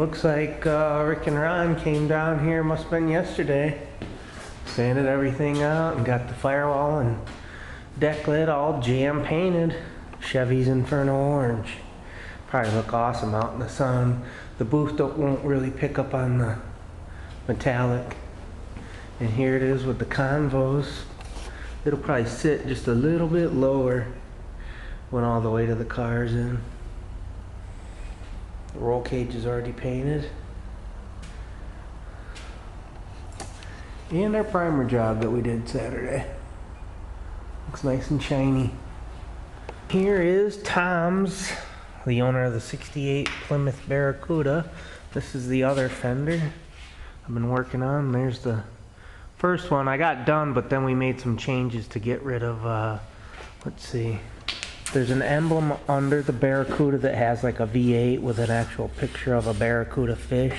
looks like Rick and Ron came down here, must have been yesterday. Sanded everything out and got the firewall and deck lid all jam painted. Chevy's Inferno Orange. Probably look awesome out in the sun. The booth won't really pick up on the metallic. And here it is with the convos. It'll probably sit just a little bit lower when all the weight of the car's in. The roll cage is already painted. And our primer job that we did Saturday. Looks nice and shiny. Here is Tom's, the owner of the 68 Plymouth Barracuda. This is the other fender I've been working on. There's the first one. I got done, but then we made some changes to get rid of, let's see. There's an emblem under the Barracuda that has like a V8 with an actual picture of a Barracuda fish.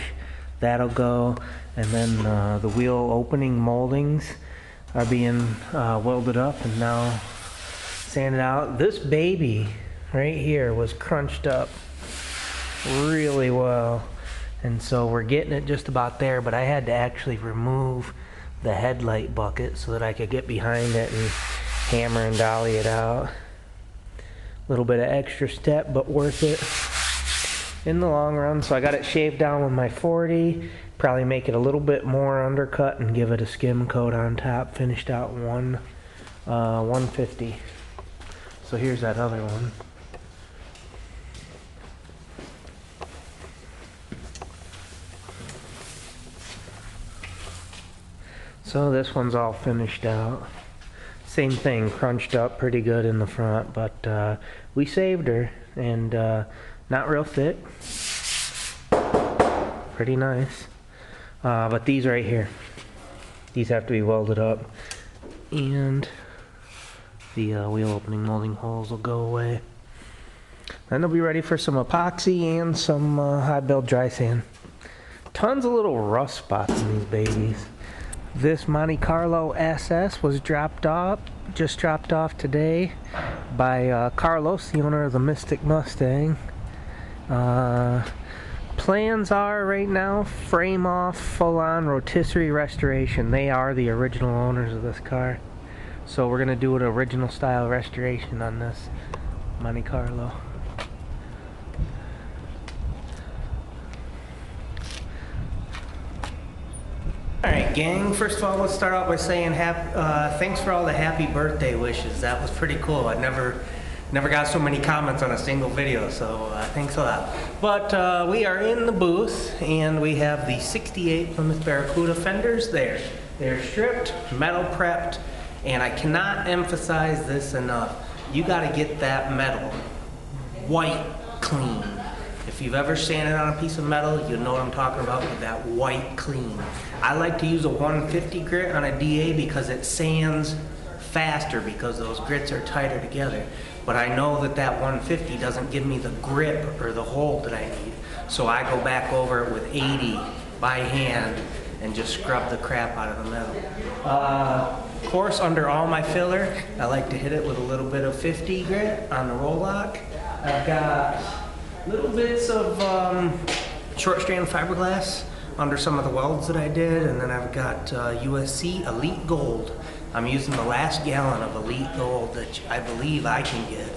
That'll go. And then the wheel opening moldings are being welded up and now sanded out. This baby right here was crunched up really well. And so we're getting it just about there, but I had to actually remove the headlight bucket so that I could get behind it and hammer and dolly it out. A little bit of extra step, but worth it in the long run. So I got it shaved down with my 40, probably make it a little bit more undercut and give it a skim coat on top, finished out 150. So here's that other one. So this one's all finished out. Same thing, crunched up pretty good in the front, but we saved her, and not real thick. Pretty nice. But these right here, these have to be welded up, and the wheel opening molding holes will go away. Then they'll be ready for some epoxy and some high build dry sand. Tons of little rust spots in these babies. This Monte Carlo SS was just dropped off today by Carlos, the owner of the Mystic Mustang. Plans are right now frame off, full on rotisserie restoration. They are the original owners of this car. So we're gonna do an original style restoration on this Monte Carlo. Alright gang, first of all let's start out by saying thanks for all the happy birthday wishes. That was pretty cool. I never got so many comments on a single video, so thanks a lot. But we are in the booth and we have the 68 Plymouth Barracuda fenders there. They're stripped, metal prepped, and I cannot emphasize this enough. You gotta get that metal white clean. If you've ever sanded on a piece of metal, you know what I'm talking about with that white clean. I like to use a 150 grit on a DA because it sands faster because those grits are tighter together. But I know that that 150 doesn't give me the grip or the hold that I need. So I go back over it with 80 by hand and just scrub the crap out of the metal. Of course, under all my filler, I like to hit it with a little bit of 50 grit on the roll lock. I've got little bits of short strand fiberglass under some of the welds that I did, and then I've got USC Elite Gold. I'm using the last gallon of Elite Gold that I believe I can get.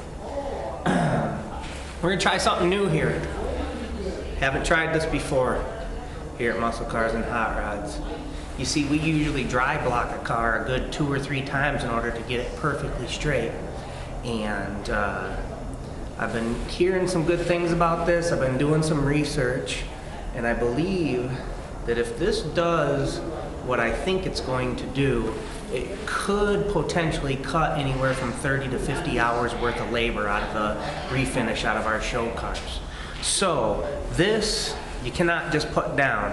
We're gonna try something new here. Haven't tried this before here at Muscle Cars and Hot Rods. You see, we usually dry block a car a good 2 or 3 times in order to get it perfectly straight. And I've been hearing some good things about this. I've been doing some research, and I believe that if this does what I think it's going to do, it could potentially cut anywhere from 30 to 50 hours worth of labor out of the refinish out of our show cars. So this, you cannot just put down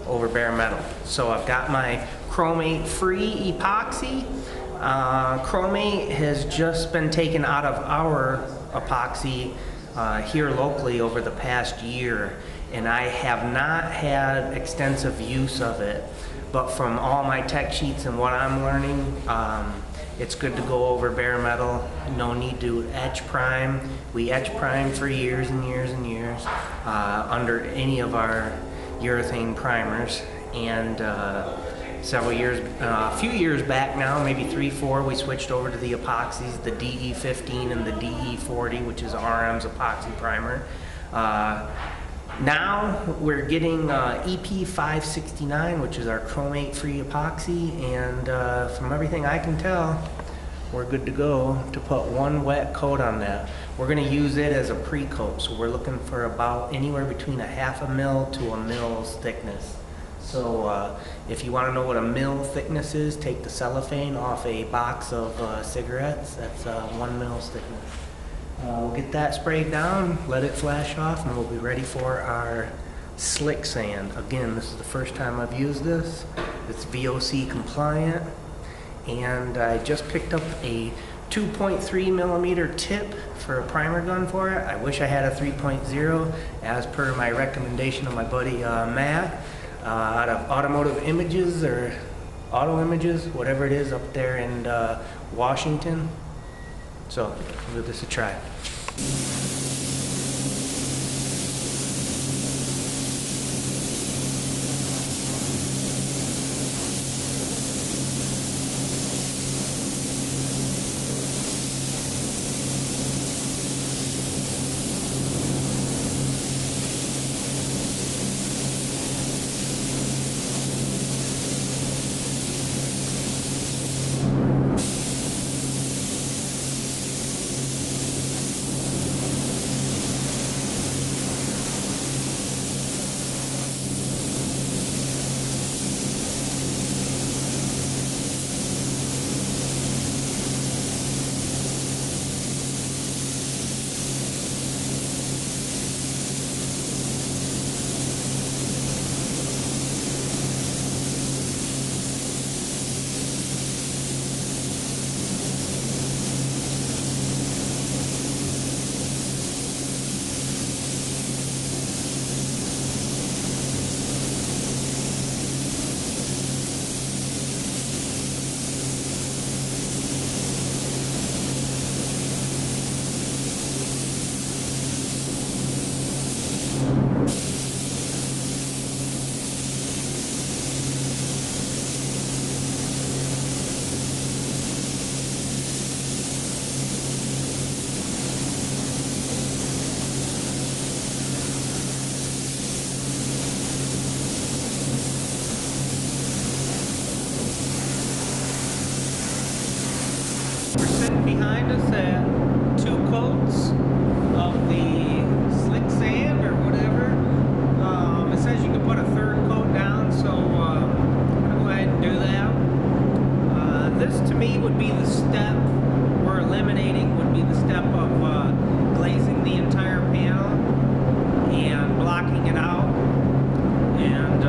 over bare metal. So I've got my chromate free epoxy. Chromate has just been taken out of our epoxy here locally over the past year, and I have not had extensive use of it, but from all my tech sheets and what I'm learning, It's good to go over bare metal. No need to etch prime. We etch prime for years and years and years under any of our urethane primers. And a few years back now, maybe 3-4, we switched over to the epoxies, the DE15 and the DE40, which is RM's epoxy primer. Now we're getting EP569, which is our chromate-free epoxy, and from everything I can tell, we're good to go to put one wet coat on that. We're going to use it as a pre-coat, so we're looking for about anywhere between a 1/2 mil to a mil's thickness. So if you want to know what a mil thickness is, take the cellophane off a box of cigarettes. That's 1 mil's thickness. We'll get that sprayed down, let it flash off, and we'll be ready for our slick sand. Again, this is the first time I've used this. It's VOC compliant, and I just picked up a 2.3 millimeter tip for a primer gun for it. I wish I had a 3.0 as per my recommendation of my buddy Matt out of Automotive Images or Auto Images, whatever it is up there in Washington. So, we'll give this a try. We're sitting behind us at 2 coats of the slick sand or whatever. It says you can put a 3rd coat down, so I'm going to go ahead and do that. This to me would be the step we're eliminating, would be the step of glazing the entire panel and blocking it out. And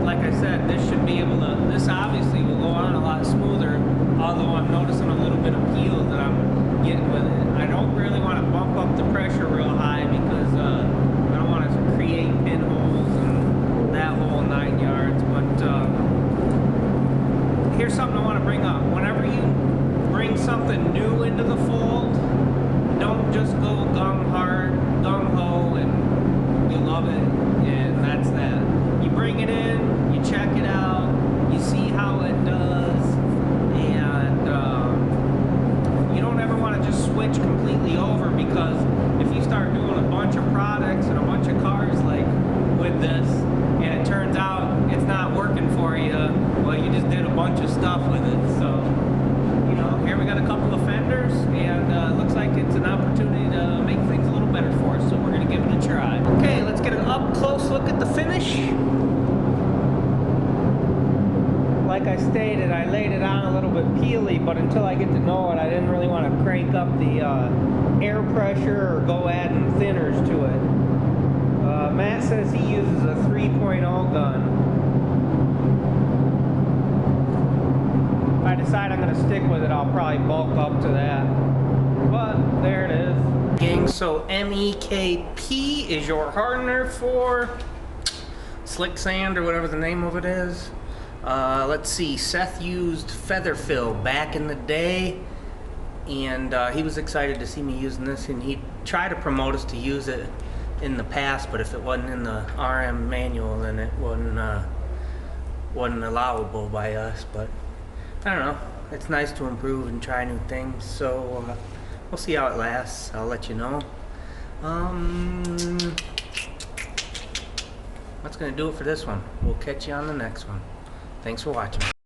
like I said, this should be able to, this obviously will go on a lot smoother, although I'm noticing a little bit of peel that I'm getting with it. I don't really want to bump up the pressure real high because I don't want to create pinholes and that whole 9 yards. But here's something I want to bring up. Whenever you bring something new into the fold, don't just go gung-ho, and you love it, and that's that. You bring it in, you check it out, you see how it does, and you don't ever want to just switch completely over, because if you start doing a bunch of products and a bunch of cars like with this, and it turns out it's not working for you, well, you just did a bunch of stuff with it. So, you know, here we got a couple of fenders, and looks like it's an opportunity to make things a little better for us, so we're going to give it a try. Okay, let's get an up-close look at the finish. Like I stated, I laid it on a little bit peely, but until I get to know it, I didn't really want to crank up the air pressure or go adding thinners to it. Matt says he uses a 3.0 gun. If I decide I'm going to stick with it, I'll probably bulk up to that. But there it is. Gang, so MEKP is your hardener for slick sand or whatever the name of it is. Let's see, Seth used feather fill back in the day, and he was excited to see me using this, and he tried to promote us to use it in the past, but if it wasn't in the RM manual, then it wasn't allowable by us. But I don't know, it's nice to improve and try new things, so we'll see how it lasts. I'll let you know. That's gonna do it for this one. We'll catch you on the next one. Thanks for watching.